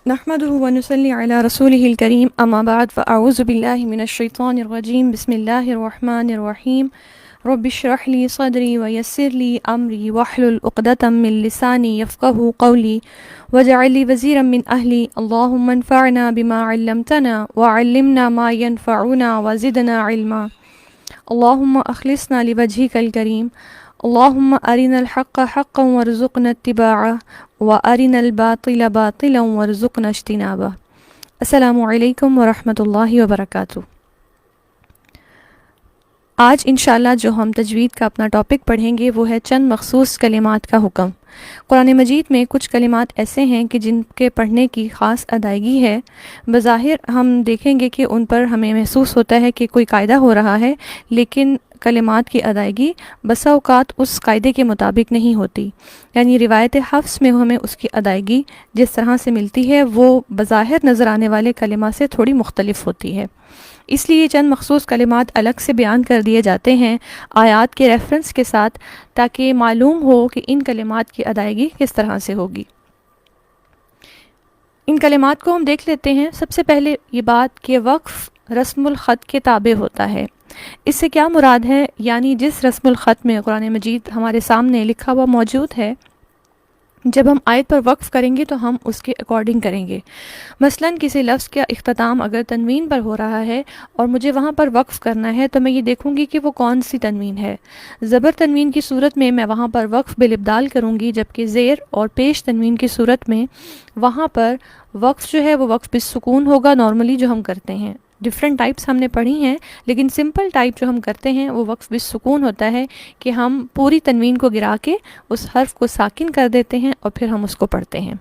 نحمده ونصلي على رسوله الكريم اما بعد فاعوذ بالله من الشيطان الرجيم بسم الله الرحمن الرحيم رب اشرح لي صدري ويسر لي امري واحلل عقدة من لساني يفقهوا قولي واجعل لي وزيرا من اهلي اللهم انفعنا بما علمتنا وعلمنا ما ينفعنا وزدنا علما اللهم اخلصنا لوجهك الكريم اللهم أرنا الحق حقا وارزقنا اتباعه وأرنا الباطل باطلا وارزقنا اجتنابه۔ السلام علیکم ورحمۃ اللہ وبرکاتہ۔ آج انشاءاللہ جو ہم تجوید کا اپنا ٹاپک پڑھیں گے وہ ہے چند مخصوص کلمات کا حکم۔ قرآن مجید میں کچھ کلمات ایسے ہیں کہ جن کے پڑھنے کی خاص ادائیگی ہے۔ بظاہر ہم دیکھیں گے کہ ان پر ہمیں محسوس ہوتا ہے کہ کوئی قاعدہ ہو رہا ہے، لیکن کلمات کی ادائیگی بسا اوقات اس قاعدے کے مطابق نہیں ہوتی، یعنی روایت حفظ میں ہمیں اس کی ادائیگی جس طرح سے ملتی ہے وہ بظاہر نظر آنے والے کلمات سے تھوڑی مختلف ہوتی ہے۔ اس لیے چند مخصوص کلمات الگ سے بیان کر دیے جاتے ہیں آیات کے ریفرنس کے ساتھ، تاکہ معلوم ہو کہ ان کلمات کی ادائیگی کس طرح سے ہوگی۔ ان کلمات کو ہم دیکھ لیتے ہیں۔ سب سے پہلے یہ بات کہ وقف رسم الخط کے تابع ہوتا ہے۔ اس سے کیا مراد ہے؟ یعنی جس رسم الخط میں قرآن مجید ہمارے سامنے لکھا ہوا موجود ہے، جب ہم آیت پر وقف کریں گے تو ہم اس کے اکارڈنگ کریں گے۔ مثلا کسی لفظ کا اختتام اگر تنوین پر ہو رہا ہے اور مجھے وہاں پر وقف کرنا ہے تو میں یہ دیکھوں گی کہ وہ کون سی تنوین ہے۔ زبر تنوین کی صورت میں میں وہاں پر وقف بالابدال کروں گی، جبکہ زیر اور پیش تنوین کی صورت میں وہاں پر وقف جو ہے وہ وقف بالسکون ہوگا، نارملی جو ہم کرتے ہیں۔ ڈفرینٹ ٹائپس ہم نے پڑھی ہیں، لیکن سمپل ٹائپ جو ہم کرتے ہیں وہ وقف بالسکون ہوتا ہے کہ ہم پوری تنوین کو گرا کے اس حرف کو ساکن کر دیتے ہیں اور پھر ہم اس کو پڑھتے ہیں۔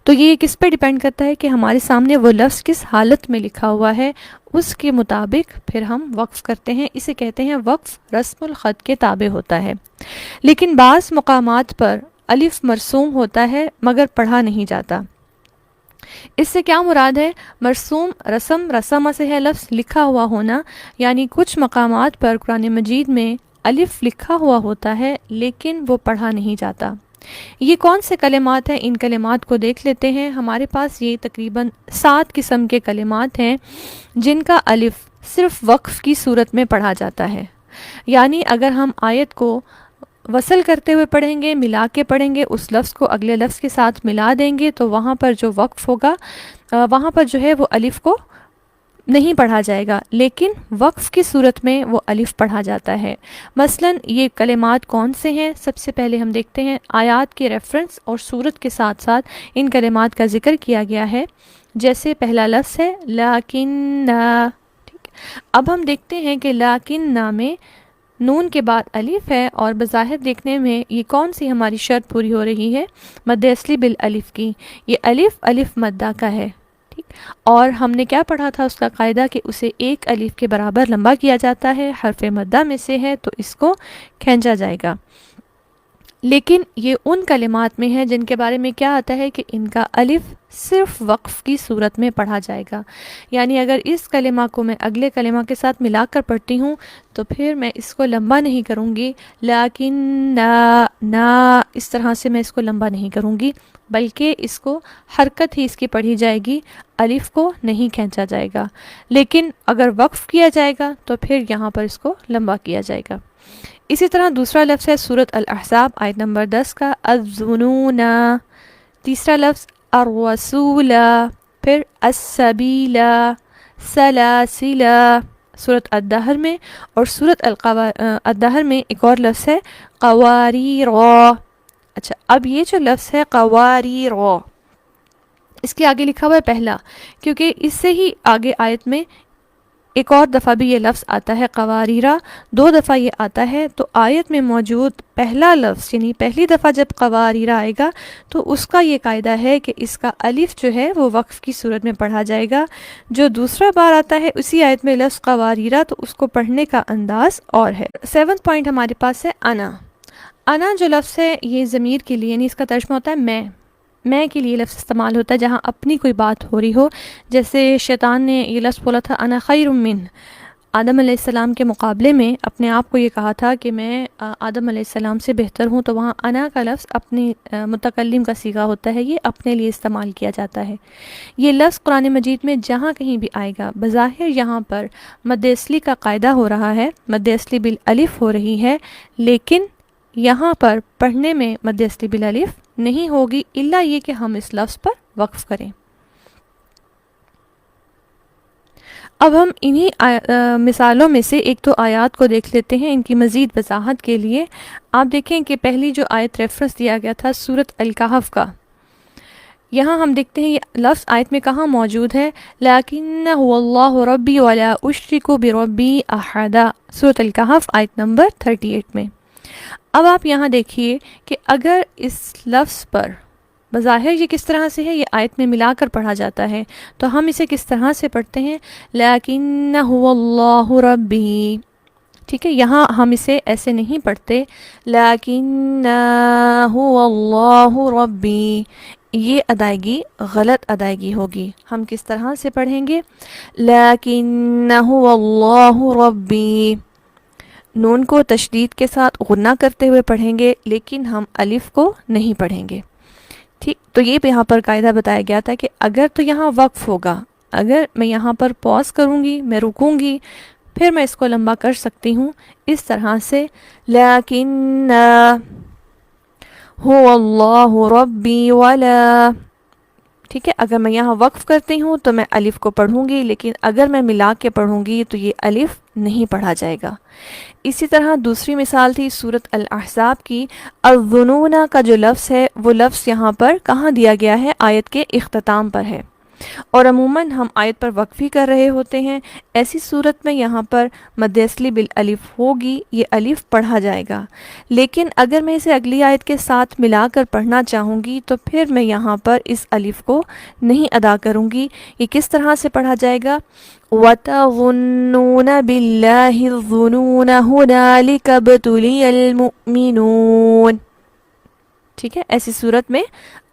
تو یہ کس پہ ڈیپینڈ کرتا ہے کہ ہمارے سامنے وہ لفظ کس حالت میں لکھا ہوا ہے، اس کے مطابق پھر ہم وقف کرتے ہیں۔ اسے کہتے ہیں وقف رسم الخط کے تابع ہوتا ہے۔ لیکن بعض مقامات پر الف مرسوم ہوتا ہے مگر پڑھا نہیں جاتا۔ اس سے کیا مراد ہے؟ مرسوم رسم سے ہے لفظ لکھا ہوا ہونا، یعنی کچھ مقامات پر قرآن مجید میں الف لکھا ہوا ہوتا ہے لیکن وہ پڑھا نہیں جاتا۔ یہ کون سے کلمات ہیں؟ ان کلمات کو دیکھ لیتے ہیں۔ ہمارے پاس یہ تقریباً 7 قسم کے کلمات ہیں جن کا الف صرف وقف کی صورت میں پڑھا جاتا ہے، یعنی اگر ہم آیت کو وصل کرتے ہوئے پڑھیں گے، ملا کے پڑھیں گے، اس لفظ کو اگلے لفظ کے ساتھ ملا دیں گے تو وہاں پر جو وقف ہوگا وہاں پر جو ہے وہ الف کو نہیں پڑھا جائے گا، لیکن وقف کی صورت میں وہ الف پڑھا جاتا ہے۔ مثلا یہ کلمات کون سے ہیں؟ سب سے پہلے ہم دیکھتے ہیں آیات کے ریفرنس اور صورت کے ساتھ ساتھ ان کلمات کا ذکر کیا گیا ہے۔ جیسے پہلا لفظ ہے لیکن، ٹھیک۔ اب ہم دیکھتے ہیں کہ لیکن میں نون کے بعد الف ہے، اور بظاہر دیکھنے میں یہ کون سی ہماری شرط پوری ہو رہی ہے؟ مد اصلی بالالف کی۔ یہ الف مدہ کا ہے، ٹھیک۔ اور ہم نے کیا پڑھا تھا اس کا قاعدہ کہ اسے ایک الف کے برابر لمبا کیا جاتا ہے، حرف مدہ میں سے ہے تو اس کو کھینچا جائے گا۔ لیکن یہ ان کلمات میں ہے جن کے بارے میں کیا آتا ہے کہ ان کا الف صرف وقف کی صورت میں پڑھا جائے گا، یعنی اگر اس کلمہ کو میں اگلے کلمہ کے ساتھ ملا کر پڑھتی ہوں تو پھر میں اس کو لمبا نہیں کروں گی، لیکن نا اس طرح سے میں اس کو لمبا نہیں کروں گی، بلکہ اس کو حرکت ہی اس کی پڑھی جائے گی، الف کو نہیں کھینچا جائے گا۔ لیکن اگر وقف کیا جائے گا تو پھر یہاں پر اس کو لمبا کیا جائے گا۔ اسی طرح دوسرا لفظ ہے سورۃ الاحزاب آیت نمبر 10 کا الظنون، تیسرا لفظ الرسول، پھر السبیل، سلاسل سورۃ الدہر میں، اور سورۃ الدہر میں ایک اور لفظ ہے قواریر۔ اچھا، اب یہ جو لفظ ہے قواریر، اس کے آگے لکھا ہوا ہے پہلا، کیونکہ اس سے ہی آگے آیت میں ایک اور دفعہ بھی یہ لفظ آتا ہے قواریرہ، 2 دفعہ یہ آتا ہے، تو آیت میں موجود پہلا لفظ یعنی پہلی دفعہ جب قواریرہ آئے گا تو اس کا یہ قاعدہ ہے کہ اس کا الف جو ہے وہ وقف کی صورت میں پڑھا جائے گا۔ جو دوسرا بار آتا ہے اسی آیت میں لفظ قواریرہ تو اس کو پڑھنے کا انداز اور ہے۔ 7 پوائنٹ ہمارے پاس ہے انا جو لفظ ہے یہ ضمیر کے لیے، یعنی اس کا ترجمہ ہوتا ہے میں کے لیے لفظ استعمال ہوتا ہے جہاں اپنی کوئی بات ہو رہی ہو، جیسے شیطان نے یہ لفظ بولا تھا انا خیر من، آدم علیہ السلام کے مقابلے میں اپنے آپ کو یہ کہا تھا کہ میں آدم علیہ السلام سے بہتر ہوں، تو وہاں انا کا لفظ اپنی متکلم کا صیغہ ہوتا ہے، یہ اپنے لیے استعمال کیا جاتا ہے۔ یہ لفظ قرآن مجید میں جہاں کہیں بھی آئے گا، بظاہر یہاں پر مد اصلی کا قاعدہ ہو رہا ہے، مد اصلی بالالف ہو رہی ہے، لیکن یہاں پر پڑھنے میں مد اصلی بالالف نہیں ہوگی، الا یہ کہ ہم اس لفظ پر وقف کریں۔ اب ہم انہی مثالوں میں سے ایک تو آیات کو دیکھ لیتے ہیں ان کی مزید وضاحت کے لیے۔ آپ دیکھیں کہ پہلی جو آیت ریفرنس دیا گیا تھا سورۃ الکہف کا، یہاں ہم دیکھتے ہیں یہ لفظ آیت میں کہاں موجود ہے، لَكِنَّ هُوَ اللَّهُ رَبِّي وَلَا أُشْرِكُ بِرَبِّي أَحَدًا، سورۃ الکہف آیت نمبر 38 میں۔ اب آپ یہاں دیکھیے کہ اگر اس لفظ پر بظاہر یہ کس طرح سے ہے، یہ آیت میں ملا کر پڑھا جاتا ہے، تو ہم اسے کس طرح سے پڑھتے ہیں، لَكِنَّ هُوَ اللَّهُ رَبِّي، ٹھیک ہے، یہاں ہم اسے ایسے نہیں پڑھتے، لَكِنَّ هُوَ اللَّهُ رَبِّي، یہ ادائیگی غلط ادائیگی ہوگی۔ ہم کس طرح سے پڑھیں گے، لَكِنَّ هُوَ اللَّهُ رَبِّي، نون کو تشدید کے ساتھ غنہ کرتے ہوئے پڑھیں گے، لیکن ہم الف کو نہیں پڑھیں گے، ٹھیک۔ تو یہ بھی یہاں پر قاعدہ بتایا گیا تھا کہ اگر تو یہاں وقف ہوگا، اگر میں یہاں پر پاز کروں گی، میں رکوں گی، پھر میں اس کو لمبا کر سکتی ہوں اس طرح سے، لیکن هو اللہ ربی ولا، ٹھیک ہے، اگر میں یہاں وقف کرتی ہوں تو میں الف کو پڑھوں گی، لیکن اگر میں ملا کے پڑھوں گی تو یہ الف نہیں پڑھا جائے گا۔ اسی طرح دوسری مثال تھی سورۃ الاحزاب کی، الظنون کا جو لفظ ہے وہ لفظ یہاں پر کہاں دیا گیا ہے، آیت کے اختتام پر ہے، اور عموماً ہم آیت پر وقف ہی کر رہے ہوتے ہیں، ایسی صورت میں یہاں پر مد اصلی بالالف ہوگی، یہ الف پڑھا جائے گا۔ لیکن اگر میں اسے اگلی آیت کے ساتھ ملا کر پڑھنا چاہوں گی تو پھر میں یہاں پر اس الف کو نہیں ادا کروں گی، یہ کس طرح سے پڑھا جائے گا، وَتَظُنُّونَ بِاللَّهِ الظُّنُونَ هُنَالِكَ ابْتُلِيَ الْمُؤْمِنُونَ، ٹھیک ہے، ایسی صورت میں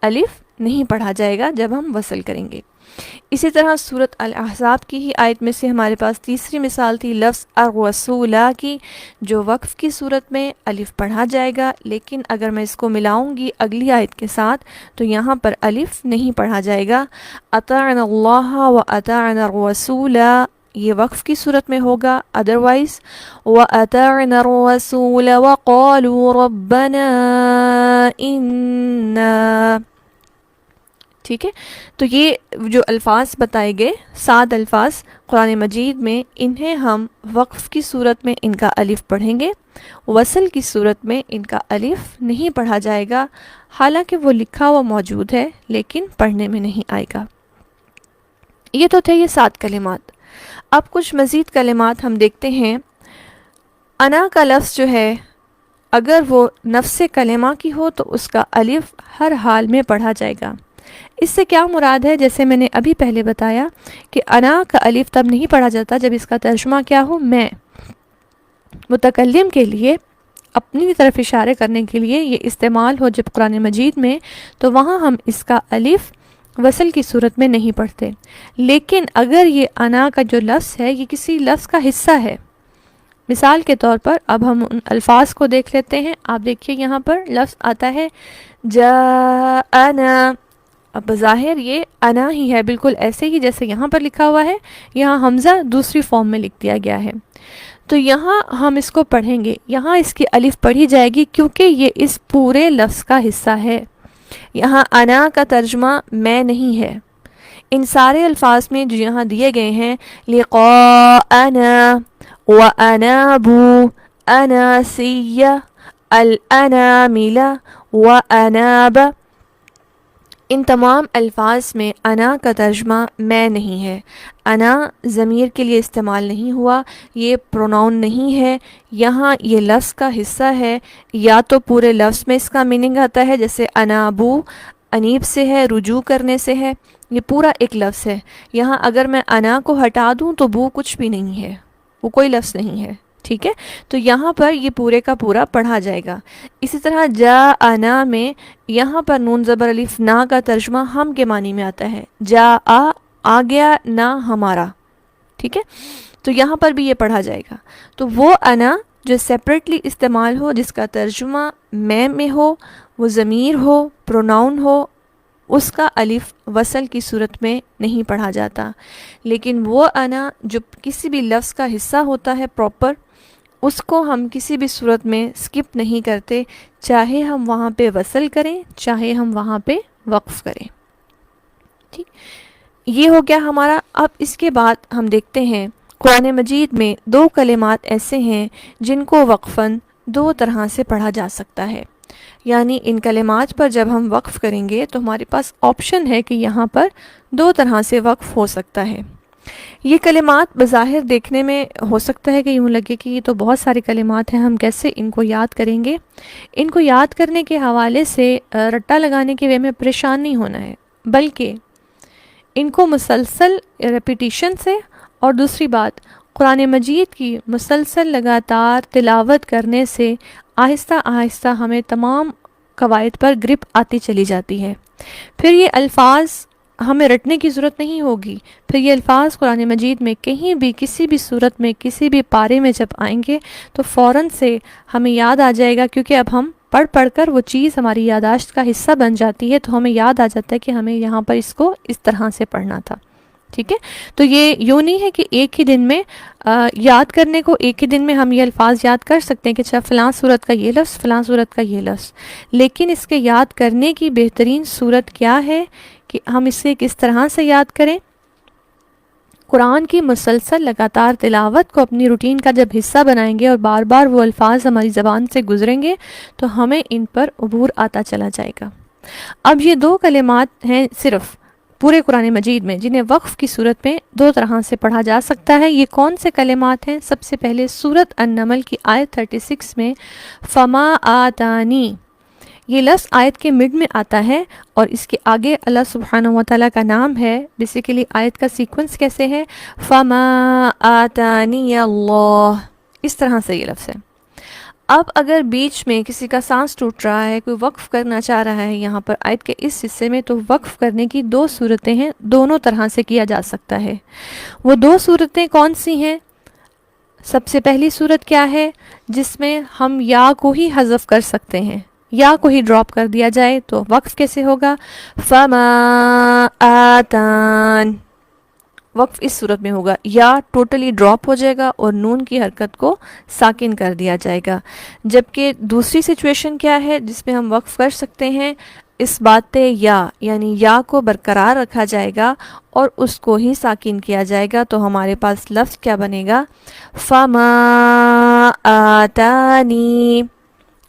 الف نہیں پڑھا جائے گا جب ہم وصل کریں گے۔ اسی طرح سورۃ الاحزاب کی ہی آیت میں سے ہمارے پاس تیسری مثال تھی لفظ الرسولہ کی، جو وقف کی صورت میں الف پڑھا جائے گا، لیکن اگر میں اس کو ملاؤں گی اگلی آیت کے ساتھ تو یہاں پر الف نہیں پڑھا جائے گا۔ اطعنا اللہ و اطعنا الرسول، یہ وقف کی صورت میں ہوگا، ادروائز وَأَطَعْنَا الرَّسُولَ وَقَالُوا رَبَّنَا إِنَّا، ٹھیک ہے۔ تو یہ جو الفاظ بتائے گئے 7 الفاظ قرآن مجید میں، انہیں ہم وقف کی صورت میں ان کا الف پڑھیں گے، وصل کی صورت میں ان کا الف نہیں پڑھا جائے گا، حالانکہ وہ لکھا ہوا موجود ہے لیکن پڑھنے میں نہیں آئے گا۔ یہ تو تھے یہ 7 کلمات۔ اب کچھ مزید کلمات ہم دیکھتے ہیں۔ انا کا لفظ جو ہے اگر وہ نفس کلمہ کی ہو تو اس کا الف ہر حال میں پڑھا جائے گا۔ اس سے کیا مراد ہے، جیسے میں نے ابھی پہلے بتایا کہ انا کا الف تب نہیں پڑھا جاتا جب اس کا ترجمہ کیا ہو، میں، متکلم کے لیے اپنی طرف اشارے کرنے کے لیے یہ استعمال ہو جب قرآن مجید میں، تو وہاں ہم اس کا الف وصل کی صورت میں نہیں پڑھتے۔ لیکن اگر یہ انا کا جو لفظ ہے یہ کسی لفظ کا حصہ ہے، مثال کے طور پر اب ہم ان الفاظ کو دیکھ لیتے ہیں۔ آپ دیکھیے یہاں پر لفظ آتا ہے جاءنا، اب بظاہر یہ انا ہی ہے، بالکل ایسے ہی جیسے یہاں پر لکھا ہوا ہے، یہاں حمزہ دوسری فارم میں لکھ دیا گیا ہے، تو یہاں ہم اس کو پڑھیں گے، یہاں اس کی الف پڑھی جائے گی کیونکہ یہ اس پورے لفظ کا حصہ ہے۔ یہاں انا کا ترجمہ میں نہیں ہے۔ ان سارے الفاظ میں جو یہاں دیے گئے ہیں، لقاءنا، وَأَنَابُوا، أَنَاسِيَّ، الْأَنَامِلَ، وَأَنَابَ، ان تمام الفاظ میں انا کا ترجمہ میں نہیں ہے۔ انا ضمیر کے لیے استعمال نہیں ہوا، یہ پروناؤن نہیں ہے، یہاں یہ لفظ کا حصہ ہے، یا تو پورے لفظ میں اس کا میننگ آتا ہے، جیسے انابو انیب سے ہے، رجوع کرنے سے ہے، یہ پورا ایک لفظ ہے۔ یہاں اگر میں انا کو ہٹا دوں تو بو کچھ بھی نہیں ہے، وہ کوئی لفظ نہیں ہے، ٹھیک ہے، تو یہاں پر یہ پورے کا پورا پڑھا جائے گا۔ اسی طرح جاءنا میں یہاں پر نون زبر الف نا کا ترجمہ ہم کے معنی میں آتا ہے، جاء آ گیا، نہ ہمارا، ٹھیک ہے، تو یہاں پر بھی یہ پڑھا جائے گا. تو وہ انا جو سیپریٹلی استعمال ہو، جس کا ترجمہ میں ہو، وہ ضمیر ہو، پروناؤن ہو، اس کا الف وصل کی صورت میں نہیں پڑھا جاتا. لیکن وہ انا جو کسی بھی لفظ کا حصہ ہوتا ہے پراپر، اس کو ہم کسی بھی صورت میں سکپ نہیں کرتے، چاہے ہم وہاں پہ وصل کریں، چاہے ہم وہاں پہ وقف کریں. ٹھیک، یہ ہو گیا ہمارا. اب اس کے بعد ہم دیکھتے ہیں قرآن مجید میں دو کلمات ایسے ہیں جن کو وقفاً دو طرح سے پڑھا جا سکتا ہے. یعنی ان کلمات پر جب ہم وقف کریں گے تو ہمارے پاس آپشن ہے کہ یہاں پر دو طرح سے وقف ہو سکتا ہے. یہ کلمات بظاہر دیکھنے میں ہو سکتا ہے کہ یوں لگے کہ یہ تو بہت سارے کلمات ہیں، ہم کیسے ان کو یاد کریں گے. ان کو یاد کرنے کے حوالے سے رٹا لگانے کے وے میں پریشان نہیں ہونا ہے، بلکہ ان کو مسلسل ریپیٹیشن سے، اور دوسری بات قرآن مجید کی مسلسل لگاتار تلاوت کرنے سے آہستہ آہستہ ہمیں تمام قواعد پر گرپ آتی چلی جاتی ہے. پھر یہ الفاظ ہمیں رٹنے کی ضرورت نہیں ہوگی. پھر یہ الفاظ قرآن مجید میں کہیں بھی کسی بھی صورت میں کسی بھی پارے میں جب آئیں گے تو فوراً سے ہمیں یاد آ جائے گا، کیونکہ اب ہم پڑھ پڑھ کر وہ چیز ہماری یادداشت کا حصہ بن جاتی ہے، تو ہمیں یاد آ جاتا ہے کہ ہمیں یہاں پر اس کو اس طرح سے پڑھنا تھا. ٹھیک ہے، تو یہ یوں نہیں ہے کہ ایک ہی دن میں یاد کرنے کو، ایک ہی دن میں ہم یہ الفاظ یاد کر سکتے ہیں کہ اچھا فلاں صورت کا یہ لفظ، فلاں صورت کا یہ لفظ. لیکن اس کے یاد کرنے کی بہترین صورت کیا ہے کہ ہم اسے کس طرح سے یاد کریں؟ قرآن کی مسلسل لگاتار تلاوت کو اپنی روٹین کا جب حصہ بنائیں گے اور بار بار وہ الفاظ ہماری زبان سے گزریں گے تو ہمیں ان پر عبور آتا چلا جائے گا. اب یہ دو کلمات ہیں صرف پورے قرآن مجید میں جنہیں وقف کی صورت میں دو طرح سے پڑھا جا سکتا ہے. یہ کون سے کلمات ہیں؟ سب سے پہلے سورۃ النمل کی آیت 36 میں فما آتانی، یہ لفظ آیت کے مڈ میں آتا ہے اور اس کے آگے اللہ سبحانہ و تعالیٰ کا نام ہے. بیسیکلی آیت کا سیکوینس کیسے ہے؟ فما آتانی اللہ، اس طرح سے یہ لفظ ہے. اب اگر بیچ میں کسی کا سانس ٹوٹ رہا ہے، کوئی وقف کرنا چاہ رہا ہے یہاں پر آیت کے اس حصے میں، تو وقف کرنے کی دو صورتیں ہیں، دونوں طرح سے کیا جا سکتا ہے. وہ دو صورتیں کون سی ہیں؟ سب سے پہلی صورت کیا ہے؟ جس میں ہم یا کو ہی حذف کر سکتے ہیں، یا کو ہی ڈراپ کر دیا جائے. تو وقف کیسے ہوگا؟ فما آتان، وقف اس صورت میں ہوگا، یا ٹوٹلی ڈراپ ہو جائے گا اور نون کی حرکت کو ساکن کر دیا جائے گا. جبکہ دوسری سچویشن کیا ہے جس میں ہم وقف کر سکتے ہیں؟ اس بات یا یعنی یا کو برقرار رکھا جائے گا اور اس کو ہی ساکن کیا جائے گا. تو ہمارے پاس لفظ کیا بنے گا؟ فما آتانی،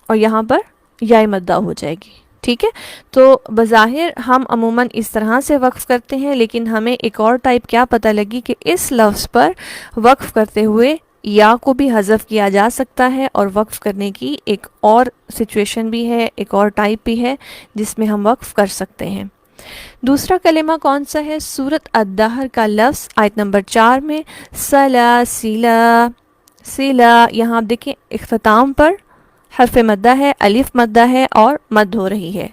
اور یہاں پر یا مدہ ہو جائے گی. ٹھیک ہے، تو بظاہر ہم عموماً اس طرح سے وقف کرتے ہیں، لیکن ہمیں ایک اور ٹائپ کیا پتہ لگی کہ اس لفظ پر وقف کرتے ہوئے یا کو بھی حذف کیا جا سکتا ہے، اور وقف کرنے کی ایک اور سچویشن بھی ہے، ایک اور ٹائپ بھی ہے جس میں ہم وقف کر سکتے ہیں. دوسرا کلمہ کون سا ہے؟ سورۃ الدہر کا لفظ آیت نمبر 4 میں سلاسلا، سلا، یہاں آپ دیکھیں اختتام پر حرف مدہ ہے، الف مدہ ہے اور مد ہو رہی ہے.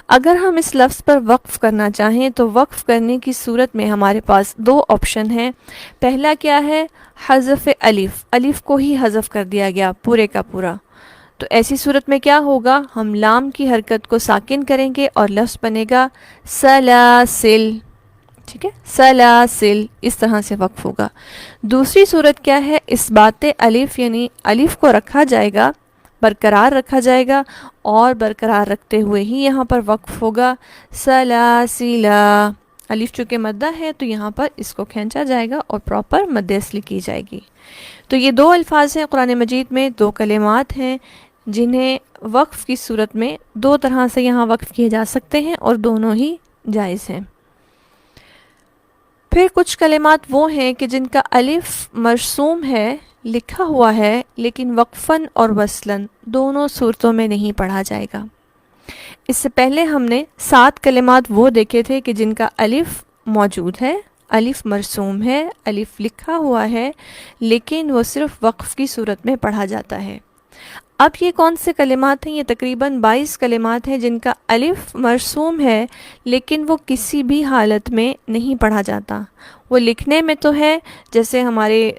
اگر ہم اس لفظ پر وقف کرنا چاہیں تو وقف کرنے کی صورت میں ہمارے پاس دو آپشن ہیں. پہلا کیا ہے؟ حذف الف، الف کو ہی حذف کر دیا گیا پورے کا پورا. تو ایسی صورت میں کیا ہوگا؟ ہم لام کی حرکت کو ساکن کریں گے اور لفظ بنے گا سلاسل. ٹھیک ہے، سلاسل، اس طرح سے وقف ہوگا. دوسری صورت کیا ہے؟ اس بات الف یعنی الف کو رکھا جائے گا، برقرار رکھا جائے گا، اور برقرار رکھتے ہوئے ہی یہاں پر وقف ہوگا سلاسلا. الف چونکہ مدہ ہے تو یہاں پر اس کو کھینچا جائے گا اور پراپر مد اصلی کی جائے گی. تو یہ دو الفاظ ہیں قرآن مجید میں، دو کلمات ہیں جنہیں وقف کی صورت میں دو طرح سے یہاں وقف کیے جا سکتے ہیں اور دونوں ہی جائز ہیں. پھر کچھ کلمات وہ ہیں کہ جن کا الف مرسوم ہے، لکھا ہوا ہے، لیکن وقفاً اور وصلاً دونوں صورتوں میں نہیں پڑھا جائے گا. اس سے پہلے ہم نے 7 کلمات وہ دیکھے تھے کہ جن کا الف موجود ہے، الف مرسوم ہے، الف لکھا ہوا ہے، لیکن وہ صرف وقف کی صورت میں پڑھا جاتا ہے. اب یہ کون سے کلمات ہیں؟ یہ تقریباً 22 کلمات ہیں جن کا الف مرسوم ہے لیکن وہ کسی بھی حالت میں نہیں پڑھا جاتا. وہ لکھنے میں تو ہے، جیسے ہمارے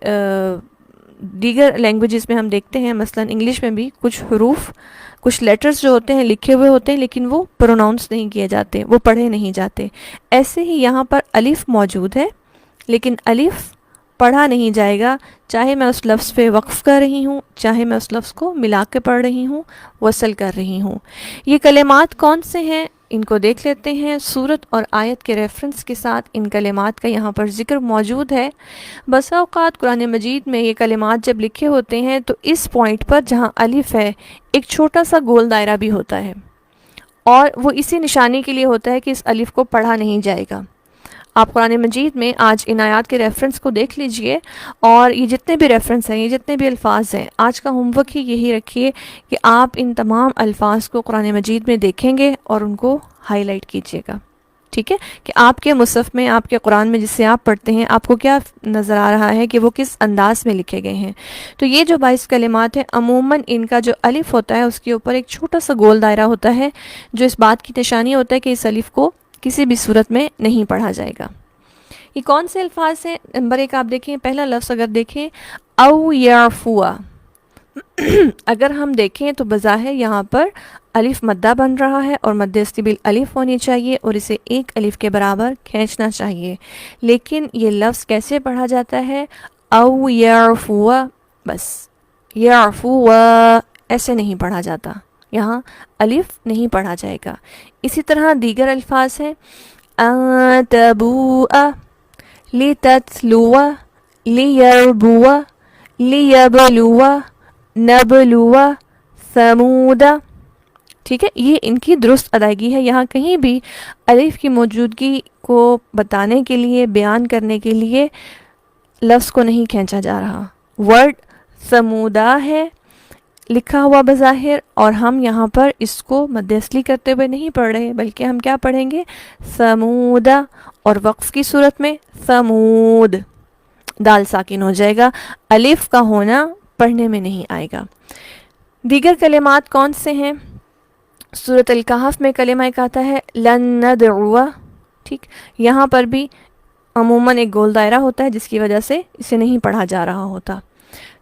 دیگر لینگویجز میں ہم دیکھتے ہیں، مثلا انگلش میں بھی کچھ حروف، کچھ لیٹرز جو ہوتے ہیں لکھے ہوئے ہوتے ہیں لیکن وہ پروناؤنس نہیں کیے جاتے، وہ پڑھے نہیں جاتے. ایسے ہی یہاں پر الف موجود ہے لیکن الف پڑھا نہیں جائے گا، چاہے میں اس لفظ پہ وقف کر رہی ہوں، چاہے میں اس لفظ کو ملا کے پڑھ رہی ہوں، وصل کر رہی ہوں. یہ کلمات کون سے ہیں؟ ان کو دیکھ لیتے ہیں. سورت اور آیت کے ریفرنس کے ساتھ ان کلمات کا یہاں پر ذکر موجود ہے. بسا اوقات قرآن مجید میں یہ کلمات جب لکھے ہوتے ہیں تو اس پوائنٹ پر جہاں الف ہے ایک چھوٹا سا گول دائرہ بھی ہوتا ہے، اور وہ اسی نشانی کے لیے ہوتا ہے کہ اس الف کو پڑھا نہیں جائے گا. آپ قرآن مجید میں آج ان آیات کے ریفرنس کو دیکھ لیجئے، اور یہ جتنے بھی ریفرنس ہیں، یہ جتنے بھی الفاظ ہیں، آج کا ہوم ورک ہی یہی رکھیے کہ آپ ان تمام الفاظ کو قرآن مجید میں دیکھیں گے اور ان کو ہائی لائٹ کیجئے گا. ٹھیک ہے کہ آپ کے مصحف میں، آپ کے قرآن میں جسے آپ پڑھتے ہیں، آپ کو کیا نظر آ رہا ہے کہ وہ کس انداز میں لکھے گئے ہیں. تو یہ جو 22 کلمات ہیں، عموماً ان کا جو الف ہوتا ہے اس کے اوپر ایک چھوٹا سا گول دائرہ ہوتا ہے جو اس بات کی نشانی ہوتا ہے کہ اس الف کو کسی بھی صورت میں نہیں پڑھا جائے گا. یہ کون سے الفاظ ہیں؟ نمبر 1 آپ دیکھیں، پہلا لفظ اگر دیکھیں او یعفوا، اگر ہم دیکھیں تو بظاہر یہاں پر الف مدہ بن رہا ہے اور مد استبیل الف ہونی چاہیے اور اسے ایک الف کے برابر کھینچنا چاہیے، لیکن یہ لفظ کیسے پڑھا جاتا ہے؟ او یعفوا، بس یعفوا ایسے نہیں پڑھا جاتا، یہاں الف نہیں پڑھا جائے گا. اسی طرح دیگر الفاظ ہیں ان تبوء، لتتلو، لیربو، لیبلو، نبلو، ثمود. ٹھیک ہے، یہ ان کی درست ادائیگی ہے. یہاں کہیں بھی الف کی موجودگی کو بتانے کے لیے، بیان کرنے کے لیے لفظ کو نہیں کھینچا جا رہا. ورڈ ثمودا ہے لکھا ہوا بظاہر، اور ہم یہاں پر اس کو مد اصلی کرتے ہوئے نہیں پڑھ رہے، بلکہ ہم کیا پڑھیں گے؟ ثمودا، اور وقف کی صورت میں ثمود، دال ساکن ہو جائے گا، الف کا ہونا پڑھنے میں نہیں آئے گا. دیگر کلمات کون سے ہیں؟ سورۃ الکہف میں کلمہ ایک آتا ہے لن ندعو، ٹھیک، یہاں پر بھی عموماً ایک گول دائرہ ہوتا ہے جس کی وجہ سے اسے نہیں پڑھا جا رہا ہوتا.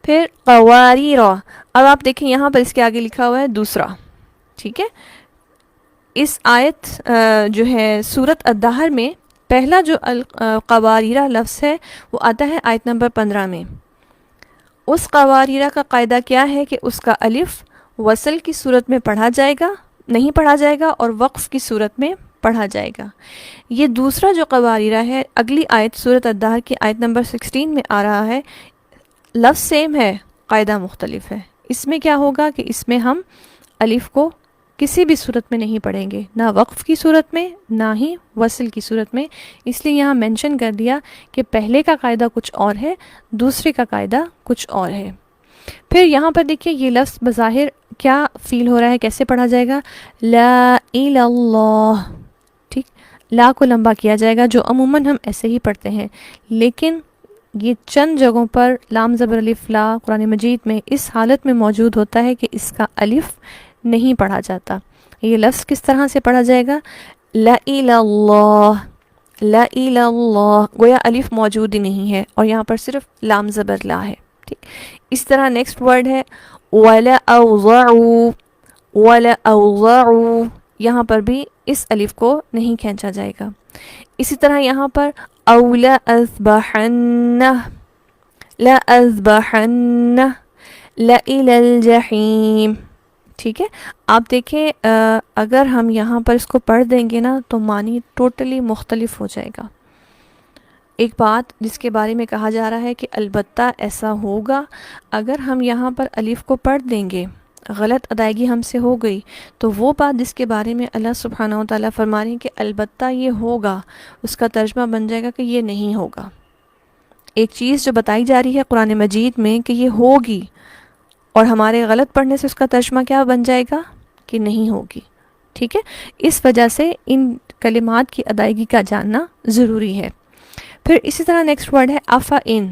پھر قواریر، اب آپ دیکھیں یہاں پر اس کے آگے لکھا ہوا ہے دوسرا. ٹھیک ہے، اس آیت جو ہے سورۃ الدہر میں پہلا جو قواریرہ لفظ ہے وہ آتا ہے آیت نمبر 15 میں. اس قواریرہ کا قاعدہ کیا ہے کہ اس کا الف وصل کی صورت میں پڑھا جائے گا، نہیں پڑھا جائے گا، اور وقف کی صورت میں پڑھا جائے گا. یہ دوسرا جو قواریرہ ہے اگلی آیت سورۃ الدہر کی آیت نمبر 16 میں آ رہا ہے. لفظ سیم ہے، قاعدہ مختلف ہے. اس میں کیا ہوگا کہ اس میں ہم الف کو کسی بھی صورت میں نہیں پڑھیں گے، نہ وقف کی صورت میں نہ ہی وصل کی صورت میں. اس لیے یہاں مینشن کر دیا کہ پہلے کا قاعدہ کچھ اور ہے، دوسرے کا قاعدہ کچھ اور ہے. پھر یہاں پر دیکھیے یہ لفظ بظاہر کیا فیل ہو رہا ہے، کیسے پڑھا جائے گا؟ لا الہ اللہ، ٹھیک، لا کو لمبا کیا جائے گا جو عموماً ہم ایسے ہی پڑھتے ہیں، لیکن یہ چند جگہوں پر لام زبر الف لا قرآن مجید میں اس حالت میں موجود ہوتا ہے کہ اس کا الف نہیں پڑھا جاتا. یہ لفظ کس طرح سے پڑھا جائے گا؟ لا الہ اللہ، لا الہ اللہ، گویا الف موجود ہی نہیں ہے اور یہاں پر صرف لام زبر لا ہے. ٹھیک، اس طرح نیکسٹ ورڈ ہے وَلَا أَوْضَعُوا، وَلَا أَوْضَعُوا، یہاں پر بھی اس الف کو نہیں کھینچا جائے گا. اسی طرح یہاں پر أَوْ لَأَذْبَحَنَّ، لَأَذْبَحَنَّ، لَإِلَى الْجَحِيمِ. ٹھیک ہے، آپ دیکھیں اگر ہم یہاں پر اس کو پڑھ دیں گے نا تو معنی ٹوٹلی مختلف ہو جائے گا. ایک بات جس کے بارے میں کہا جا رہا ہے کہ البتہ ایسا ہوگا اگر ہم یہاں پر الف کو پڑھ دیں گے، غلط ادائیگی ہم سے ہو گئی، تو وہ بات جس کے بارے میں اللہ سبحانہ و تعالیٰ فرما رہے ہیں کہ البتہ یہ ہوگا، اس کا ترجمہ بن جائے گا کہ یہ نہیں ہوگا. ایک چیز جو بتائی جا رہی ہے قرآن مجید میں کہ یہ ہوگی، اور ہمارے غلط پڑھنے سے اس کا ترجمہ کیا بن جائے گا کہ نہیں ہوگی. ٹھیک ہے، اس وجہ سے ان کلمات کی ادائیگی کا جاننا ضروری ہے. پھر اسی طرح نیکسٹ ورڈ ہے افا ان.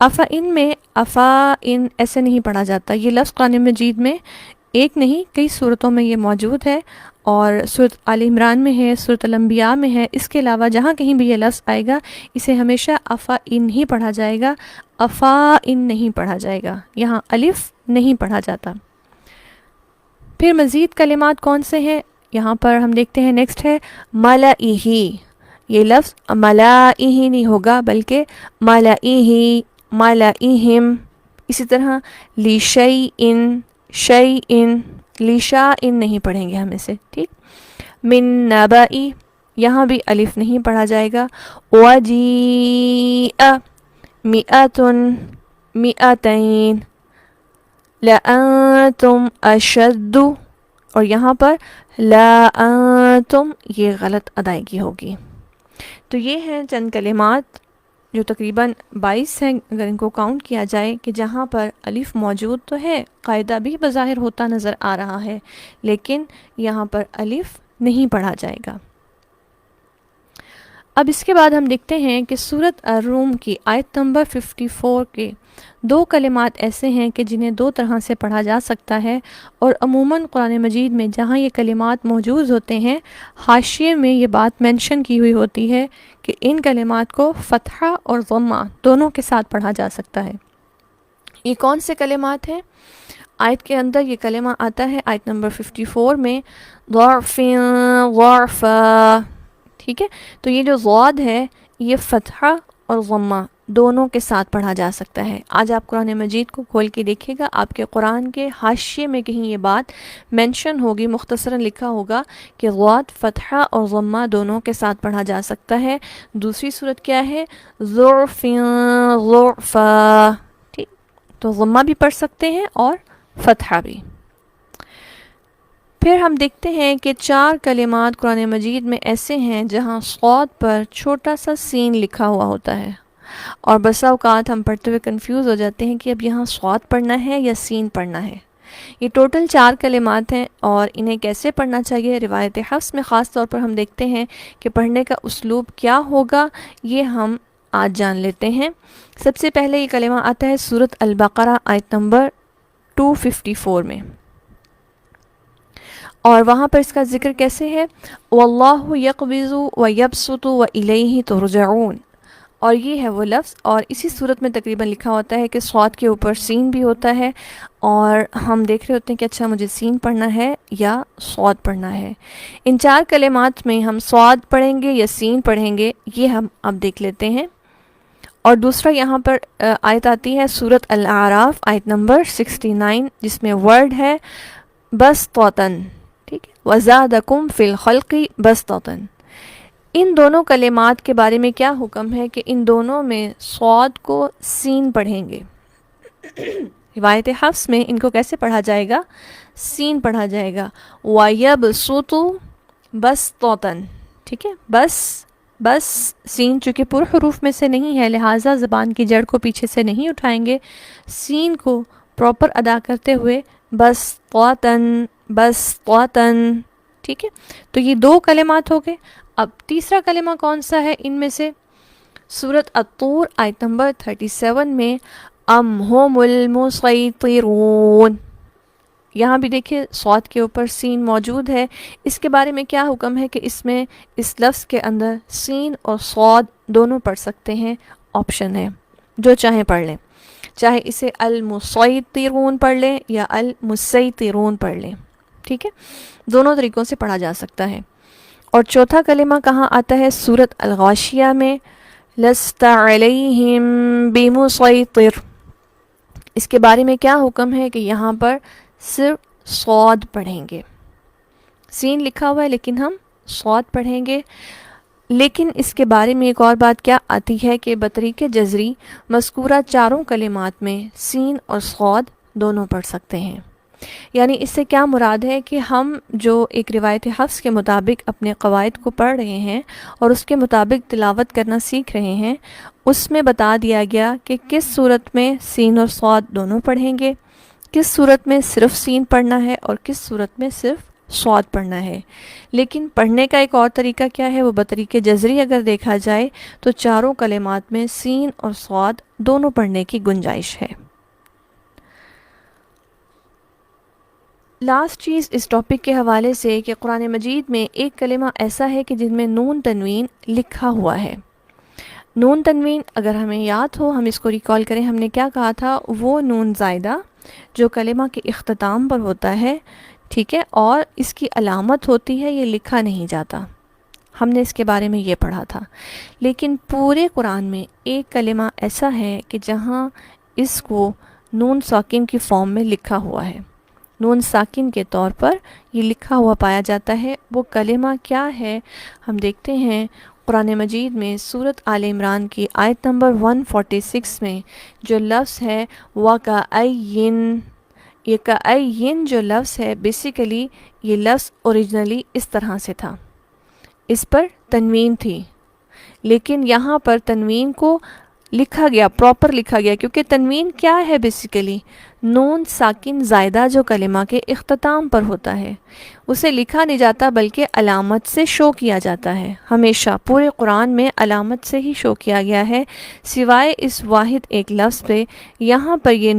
افا ان میں افا ان ایسے نہیں پڑھا جاتا. یہ لفظ قرآن مجید میں ایک نہیں کئی صورتوں میں یہ موجود ہے، اور سورۃ آل عمران میں ہے، سورۃ الانبیاء میں ہے. اس کے علاوہ جہاں کہیں بھی یہ لفظ آئے گا اسے ہمیشہ افا ان ہی پڑھا جائے گا، افا ان نہیں پڑھا جائے گا، یہاں الف نہیں پڑھا جاتا. پھر مزید کلمات کون سے ہیں یہاں پر ہم دیکھتے ہیں. نیکسٹ ہے ملئہ. یہ لفظ ملائہ نہیں ہوگا بلکہ ملئہ، ملئہم. اسی طرح لشیئن، شیئن، لشاءن نہیں پڑھیں گے ہم اسے، ٹھیک. من نبئی، یہاں بھی الف نہیں پڑھا جائے گا. وجیء، مئتن، مئتین. لأنتم اشد، اور یہاں پر لأنتم یہ غلط ادائیگی ہوگی. تو یہ ہیں چند کلمات جو تقریباً 22 ہیں اگر ان کو کاؤنٹ کیا جائے، کہ جہاں پر الف موجود تو ہے، قاعدہ بھی بظاہر ہوتا نظر آ رہا ہے، لیکن یہاں پر الف نہیں پڑھا جائے گا. اب اس کے بعد ہم دیکھتے ہیں کہ سورۃ الروم کی آیت نمبر 54 کے 2 کلمات ایسے ہیں کہ جنہیں 2 طرح سے پڑھا جا سکتا ہے، اور عموماً قرآن مجید میں جہاں یہ کلمات موجود ہوتے ہیں حاشیے میں یہ بات مینشن کی ہوئی ہوتی ہے کہ ان کلمات کو فتحہ اور ضمہ دونوں کے ساتھ پڑھا جا سکتا ہے. یہ کون سے کلمات ہیں؟ آیت کے اندر یہ کلمہ آتا ہے آیت نمبر 54 میں ضعف ضعفا، ٹھیک ہے. تو یہ جو ضاد ہے یہ فتحہ اور ضمہ دونوں کے ساتھ پڑھا جا سکتا ہے. آج آپ قرآن مجید کو کھول کے دیکھیں گا، آپ کے قرآن کے حاشیے میں کہیں یہ بات مینشن ہوگی، مختصراً لکھا ہوگا کہ ضاد فتحہ اور ضمہ دونوں کے ساتھ پڑھا جا سکتا ہے. دوسری صورت کیا ہے؟ ضعف ضعفا، ٹھیک. تو ضمہ بھی پڑھ سکتے ہیں اور فتحہ بھی. پھر ہم دیکھتے ہیں کہ 4 کلمات قرآن مجید میں ایسے ہیں جہاں صاد پر چھوٹا سا سین لکھا ہوا ہوتا ہے، اور بسا اوقات ہم پڑھتے ہوئے کنفیوز ہو جاتے ہیں کہ اب یہاں صاد پڑھنا ہے یا سین پڑھنا ہے. یہ ٹوٹل 4 کلمات ہیں، اور انہیں کیسے پڑھنا چاہیے روایت حفص میں خاص طور پر ہم دیکھتے ہیں کہ پڑھنے کا اسلوب کیا ہوگا، یہ ہم آج جان لیتے ہیں. سب سے پہلے یہ کلمہ آتا ہے سورۃ البقرہ آیت نمبر 254 میں، اور وہاں پر اس کا ذکر کیسے ہے؟ واللہ یقبض ویبسط والیہ ترجعون. اور یہ ہے وہ لفظ، اور اسی صورت میں تقریباً لکھا ہوتا ہے کہ صاد کے اوپر سین بھی ہوتا ہے، اور ہم دیکھ رہے ہوتے ہیں کہ اچھا مجھے سین پڑھنا ہے یا صاد پڑھنا ہے. ان 4 کلمات میں ہم صاد پڑھیں گے یا سین پڑھیں گے یہ ہم اب دیکھ لیتے ہیں. اور دوسرا یہاں پر آیت آتی ہے سورۃ الاعراف آیت نمبر 69، جس میں ورڈ ہے بسطتن، ٹھیک ہے، وزادکم فی الخلق بسطتن. ان دونوں کلمات کے بارے میں کیا حکم ہے کہ ان دونوں میں صاد کو سین پڑھیں گے. روایت حفص میں ان کو کیسے پڑھا جائے گا؟ سین پڑھا جائے گا. وَيَبْسُطُ بَسْطَةً، ٹھیک ہے. بس سین چونکہ پر حروف میں سے نہیں ہے لہٰذا زبان کی جڑ کو پیچھے سے نہیں اٹھائیں گے، سین کو پراپر ادا کرتے ہوئے بسطتن بسطتن، ٹھیک ہے. تو یہ 2 کلمات ہو گئے. اب تیسرا کلمہ کون سا ہے ان میں سے؟ سورۃ الطور آیت نمبر 37 میں ام ہم المسیطرون. یہاں بھی دیکھیں صاد کے اوپر سین موجود ہے. اس کے بارے میں کیا حکم ہے کہ اس میں اس لفظ کے اندر سین اور صاد دونوں پڑھ سکتے ہیں، آپشن ہے، جو چاہیں پڑھ لیں، چاہے اسے المسیطرون پڑھ لیں یا المسیطرون پڑھ لیں، ٹھیک ہے. دونوں طریقوں سے پڑھا جا سکتا ہے. اور چوتھا کلمہ کہاں آتا ہے؟ سورۃ الغاشیہ میں لست علیہم بمسیطر. اس کے بارے میں کیا حکم ہے کہ یہاں پر صرف صاد پڑھیں گے. سین لکھا ہوا ہے لیکن ہم صاد پڑھیں گے. لیکن اس کے بارے میں ایک اور بات کیا آتی ہے کہ بطریق جزری مذکورہ 4 کلمات میں سین اور صاد دونوں پڑھ سکتے ہیں. یعنی اس سے کیا مراد ہے کہ ہم جو ایک روایت حفص کے مطابق اپنے قواعد کو پڑھ رہے ہیں اور اس کے مطابق تلاوت کرنا سیکھ رہے ہیں، اس میں بتا دیا گیا کہ کس صورت میں سین اور صاد دونوں پڑھیں گے، کس صورت میں صرف سین پڑھنا ہے اور کس صورت میں صرف صاد پڑھنا ہے. لیکن پڑھنے کا ایک اور طریقہ کیا ہے؟ وہ بطریق جزری اگر دیکھا جائے تو چاروں کلمات میں سین اور صاد دونوں پڑھنے کی گنجائش ہے. لاسٹ چیز اس ٹاپک کے حوالے سے کہ قرآن مجید میں ایک کلمہ ایسا ہے کہ جن میں نون تنوین لکھا ہوا ہے. نون تنوین اگر ہمیں یاد ہو، ہم اس کو ریکال کریں، ہم نے کیا کہا تھا؟ وہ نون زائدہ جو کلمہ کے اختتام پر ہوتا ہے، ٹھیک ہے، اور اس کی علامت ہوتی ہے، یہ لکھا نہیں جاتا. ہم نے اس کے بارے میں یہ پڑھا تھا. لیکن پورے قرآن میں ایک کلمہ ایسا ہے کہ جہاں اس کو نون ساکن کی فارم میں لکھا ہوا ہے، نون ساکن کے طور پر یہ لکھا ہوا پایا جاتا ہے. وہ کلمہ کیا ہے؟ ہم دیکھتے ہیں قرآن مجید میں سورۃ آل عمران کی آیت نمبر 146 میں جو لفظ ہے وَكَأَيِّن، یہ کَأَيِّن جو لفظ ہے بیسیکلی یہ لفظ اوریجنلی اس طرح سے تھا، اس پر تنوین تھی، لیکن یہاں پر تنوین کو لکھا گیا، پراپر لکھا گیا، کیونکہ تنوین کیا ہے بیسیکلی؟ نون ساکن زائدہ جو کلمہ کے اختتام پر ہوتا ہے، اسے لکھا نہیں جاتا بلکہ علامت سے شو کیا جاتا ہے. ہمیشہ پورے قرآن میں علامت سے ہی شو کیا گیا ہے، سوائے اس واحد ایک لفظ پہ. یہاں پر یہ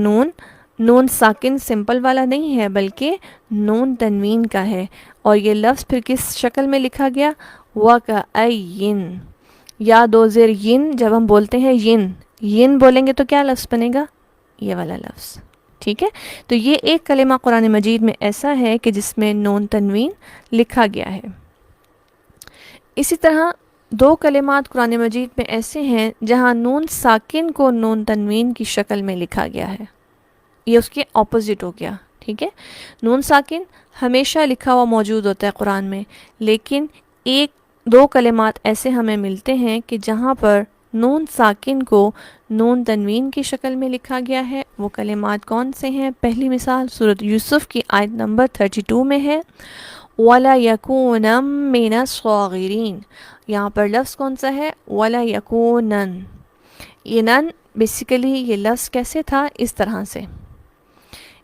نون ساکن سمپل والا نہیں ہے بلکہ نون تنوین کا ہے، اور یہ لفظ پھر کس شکل میں لکھا گیا؟ وَكَأَيِّن، یا دو زیر ین. جب ہم بولتے ہیں ین بولیں گے تو کیا لفظ بنے گا؟ یہ والا لفظ، ٹھیک ہے. تو یہ ایک کلمہ قرآن مجید میں ایسا ہے کہ جس میں نون تنوین لکھا گیا ہے. اسی طرح دو کلمات قرآن مجید میں ایسے ہیں جہاں نون ساکن کو نون تنوین کی شکل میں لکھا گیا ہے، یہ اس کے اپوزٹ ہو گیا، ٹھیک ہے. نون ساکن ہمیشہ لکھا ہوا موجود ہوتا ہے قرآن میں، لیکن دو کلمات ایسے ہمیں ملتے ہیں کہ جہاں پر نون ساکن کو نون تنوین کی شکل میں لکھا گیا ہے. وہ کلمات کون سے ہیں؟ پہلی مثال سورۃ یوسف کی آیت نمبر 32 میں ہے وَلَا يَكُونًا مِّنَ الصَّاغِرِينَ. یہاں پر لفظ کون سا ہے؟ وَلَا يَكُونًا. یہ نن بیسیکلی یہ لفظ کیسے تھا؟ اس طرح سے.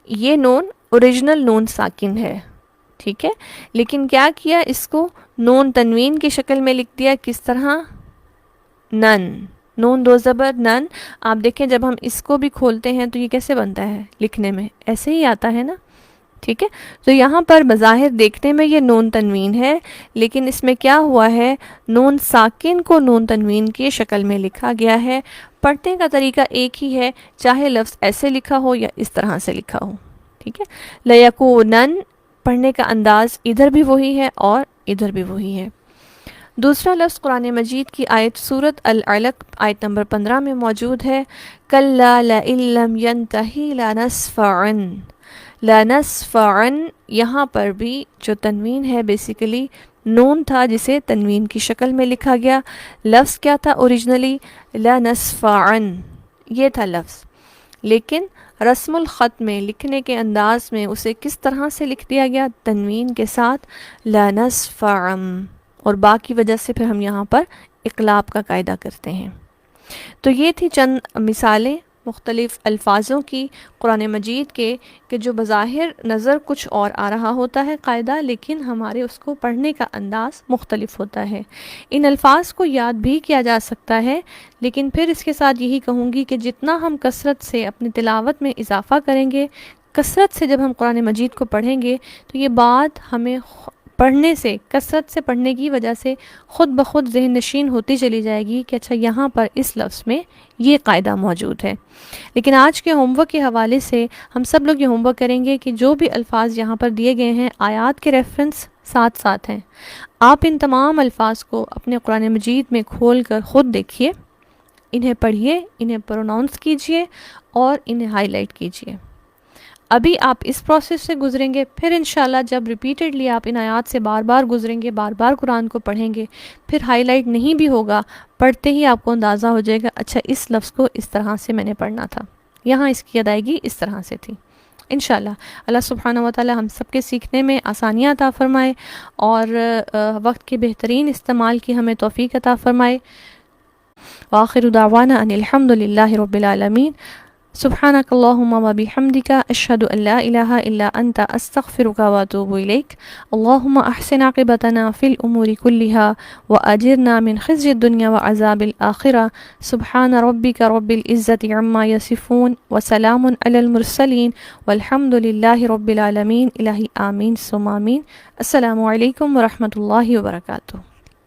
یہ نون اوریجنل نون ساکن ہے، ٹھیک ہے، لیکن کیا کیا؟ اس کو نون تنوین کی شکل میں لکھ دیا. کس طرح؟ نون دو زبر نن. آپ دیکھیں جب ہم اس کو بھی کھولتے ہیں تو یہ کیسے بنتا ہے؟ لکھنے میں ایسے ہی آتا ہے نا، ٹھیک ہے. تو یہاں پر بظاہر دیکھنے میں یہ نون تنوین ہے، لیکن اس میں کیا ہوا ہے؟ نون ساکن کو نون تنوین کی شکل میں لکھا گیا ہے. پڑھنے کا طریقہ ایک ہی ہے، چاہے لفظ ایسے لکھا ہو یا اس طرح سے لکھا ہو، ٹھیک ہے. لَيَكُونَن پڑھنے کا انداز ادھر بھی وہی ہے اور ادھر بھی وہی ہے. دوسرا لفظ قرآن مجید کی آیت سورۃ العلق آیت نمبر 15 میں موجود ہے کَلَّا لَئِن لَّمْ يَنْتَهِ لَنَسْفَعًا. لَنَسْفَعًا یہاں پر بھی جو تنوین ہے بیسیکلی نون تھا جسے تنوین کی شکل میں لکھا گیا. لفظ کیا تھا اوریجنلی؟ لَنَسْفَعًا یہ تھا لفظ، لیکن رسم الخط میں لکھنے کے انداز میں اسے کس طرح سے لکھ دیا گیا؟ تنوین کے ساتھ لَنَسْفَعًا، اور باقی وجہ سے پھر ہم یہاں پر اقلاب کا قاعدہ کرتے ہیں. تو یہ تھی چند مثالیں مختلف الفاظوں کی قرآن مجید کے کہ جو بظاہر نظر کچھ اور آ رہا ہوتا ہے قاعدہ، لیکن ہمارے اس کو پڑھنے کا انداز مختلف ہوتا ہے. ان الفاظ کو یاد بھی کیا جا سکتا ہے، لیکن پھر اس کے ساتھ یہی کہوں گی کہ جتنا ہم کثرت سے اپنی تلاوت میں اضافہ کریں گے، کثرت سے جب ہم قرآن مجید کو پڑھیں گے تو یہ بات ہمیں پڑھنے سے، کثرت سے پڑھنے کی وجہ سے خود بخود ذہن نشین ہوتی چلی جائے گی کہ اچھا یہاں پر اس لفظ میں یہ قاعدہ موجود ہے. لیکن آج کے ہوم ورک کے حوالے سے ہم سب لوگ یہ ہوم ورک کریں گے کہ جو بھی الفاظ یہاں پر دیے گئے ہیں آیات کے ریفرنس ساتھ ساتھ ہیں. آپ ان تمام الفاظ کو اپنے قرآن مجید میں کھول کر خود دیکھیے، انہیں پڑھیے، انہیں پروناؤنس کیجیے اور انہیں ہائی لائٹ کیجیے. ابھی آپ اس پروسیس سے گزریں گے، پھر انشاءاللہ جب ریپیٹڈلی آپ ان آیات سے بار بار گزریں گے، بار بار قرآن کو پڑھیں گے، پھر ہائی لائٹ نہیں بھی ہوگا، پڑھتے ہی آپ کو اندازہ ہو جائے گا اچھا اس لفظ کو اس طرح سے میں نے پڑھنا تھا، یہاں اس کی ادائیگی اس طرح سے تھی. انشاءاللہ اللہ سبحانہ وتعالی ہم سب کے سیکھنے میں آسانیاں عطا فرمائے اور وقت کے بہترین استعمال کی ہمیں توفیق عطا فرمائے. وآخر دعوانا ان الحمد للہ رب العالمین. سبحانك اللهم وبحمدك أشهد أن لا إله إلا أنت أستغفرك وأتوب إليك. اللهم أحسن عاقبتنا في الأمور كلها وأجرنا من خزي الدنيا وعذاب الآخرة. سبحان ربك رب العزة عما يصفون وسلام على المرسلين والحمد لله رب العالمين. إلهی آمین ثم آمین. السلام علیکم ورحمۃ اللہ وبرکاتہ.